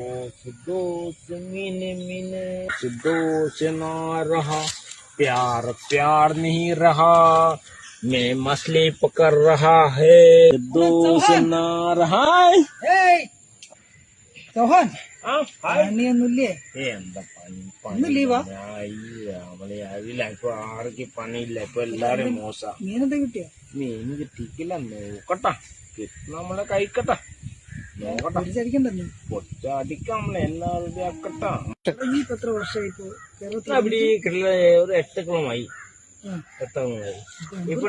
दोस्त मीने मीने दोस्त ना रहा, प्यार प्यार नहीं रहा, मैं मछली पकड़ रहा है, दोस्त ना रहा. സോഹൻ പണിയൊന്നുമില്ലേ? എന്താ പണി നമ്മളെ അറിയില്ല. ഇപ്പൊ ആർക്ക് പണിയില്ല. ഇപ്പൊ എല്ലാരും മോശ. മീനെന്താ കിട്ടിയ? മീൻ കിട്ടിക്കില്ല. നോക്കട്ടെ, കിട്ടുന്ന നമ്മളെ കഴിക്കട്ടെ. നോക്കട്ടെ, പൊറ്റടിക്കാം നമ്മളെ എല്ലാവരുടെ ആക്കട്ടെ. എത്ര വർഷമായിപ്പോ അവിടെ ഒരു 8 കിലോമായി. ഇപ്പൊ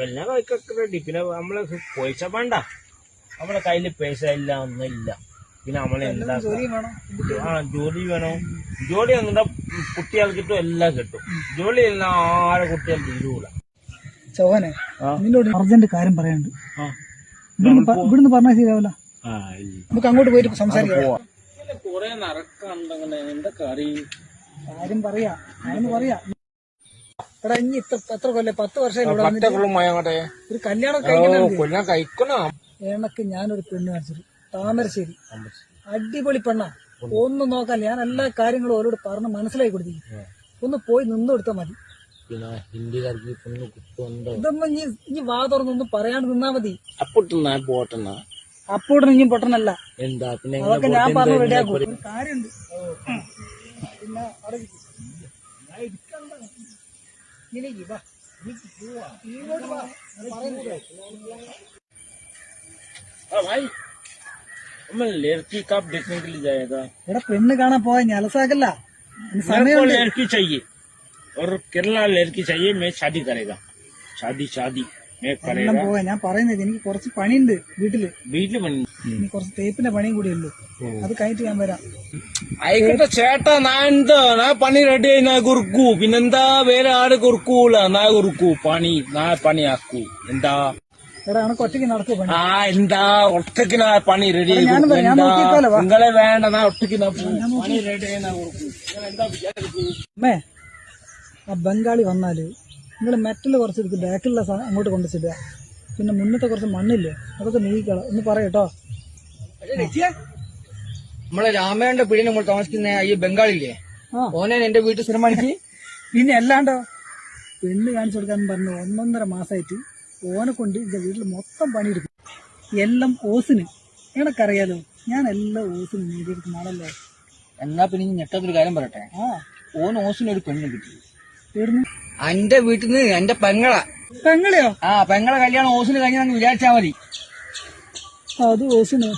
കല്യാണം കഴിക്കട്ടെ. പിന്നെ നമ്മളെ പൈസ വേണ്ട. നമ്മളെ കയ്യില് പൈസ ഇല്ല, ഒന്നുമില്ല. പിന്നെ നമ്മളെന്താ ജോലി വേണം. ജോലി എന്നിട്ട് കുട്ടികൾ കിട്ടും, എല്ലാം കിട്ടും. ജോലി എല്ലാം ആരെ കുട്ടികൾ തീരൂല. സോഹനെ, നിന്നോട് അർജന്റ് കാര്യം പറയാനുണ്ട്. ഇവിടുന്ന് പറഞ്ഞാൽ ശരിയാവില്ല. നമുക്ക് അങ്ങോട്ട് പോയിട്ട് സംസാരിക്കാം. കൊറേ നടക്കണ്ടങ്ങനെ. എന്താ കാര്യം പറയാ എടാ, ഇനി എത്ര കൊല്ലം? 10 വർഷം ഒരു കല്യാണം കഴിക്കണം. എനക്ക് ഞാനൊരു പെണ്ണ് കാണിച്ചത് താമരശ്ശേരി. അടിപൊളി പെണ്ണാ. ഒന്ന് നോക്കാൻ ഞാൻ എല്ലാ കാര്യങ്ങളും ഓരോട് പറഞ്ഞ് മനസ്സിലാക്കി കൊടുത്തിരിക്കും. ഒന്ന് പോയി നിന്ന് കൊടുത്താൽ മതി. ഇതൊന്നും ഇനി വാ തുറന്നൊന്നും പറയാണ്ട് നിന്നാ മതി. അപ്പോട്ടൻ ഇനിയും പൊട്ടനല്ല. അതൊക്കെ ഞാൻ പറഞ്ഞ് റെഡിയാക്കും. ഒരു കാര്യമുണ്ട്. പിന്നെ അവിടെ लड़की कब देखने के लिए जाएगा? एड़ा पेण्ണ് കാണാൻ പോവാ. ഞലസാക്കല്ല, സമയമുണ്ട്. लड़की चाहिए और केरला लड़की चाहिए. मैं शादी करेगा. शादी मैं करेगा. പോവാ. ഞാൻ പറയുന്നത് എനിക്ക് കുറച്ച് പണിയുണ്ട് വീട്ടില്. പണി ഇനി കുറച്ച് തേപ്പിന്റെ പണിയും കൂടി ഉള്ളു. അത് കഴിഞ്ഞിട്ട് ഞാൻ വരാം. ആയിക്കോട്ടെ ചേട്ടാ. ഞാൻ പണി റെഡി ആയി. നാ കുറുക്കൂ. പിന്നെന്താ, വേറെ ആര് കുറുക്കൂല. നാ കുറുക്കൂ. പണിയാക്കൂ. എന്താ എടാ, അനക്ക് ഒറ്റയ്ക്ക് നടക്കൂ പണി. എന്താ ഒറ്റയ്ക്ക് പണി റെഡി? നിങ്ങളെ വേണ്ട. ഒറ്റയ്ക്ക് പണി റെഡി. അമ്മേ, ആ ബംഗാളി വന്നാല് നിങ്ങൾ മെറ്റല് കുറച്ചെടുത്ത് ബാക്കിലുള്ള അങ്ങോട്ട് കൊണ്ടുവച്ചിടുക. പിന്നെ മുന്നത്തെ കുറച്ച് മണ്ണില്ലേ, അതൊക്കെ നീക്കണം. ഒന്ന് പറയട്ടോ. നമ്മളെ രാമേന്റെ പിടിയിൽ നമ്മൾ താമസിക്കുന്ന ഈ ബംഗാളില്ലേ, ഓനെ എന്റെ വീട്ടിൽ സ്ഥിരമാണിക്ക്. പിന്നെ അല്ലാണ്ടോ, പെണ്ണ് കാണിച്ചു കൊടുക്കാൻ പറഞ്ഞു 1.5 മാസമായിട്ട് ഓനെ കൊണ്ട് എന്റെ വീട്ടിൽ മൊത്തം പണിയെടുക്കും. എല്ലാം ഓസിന്. എനക്കറിയാലോ, ഞാൻ എല്ലാം ഓസിന് നേടിയെടുക്കുന്ന ആളല്ലേ. എന്നാ പിന്നെ ഞെട്ടാത്തൊരു കാര്യം പറയട്ടെ. ഓന് ഓസിനൊരു പെണ്ണ് കിട്ടി. തീർന്നു. എന്റെ വീട്ടിൽ നിന്ന് എന്റെ പെങ്ങളെയോ? പെങ്ങളെ കല്യാണം ഓസിന് കഴിഞ്ഞാൽ വിചാരിച്ചാ മതി. അത് ഓസിന്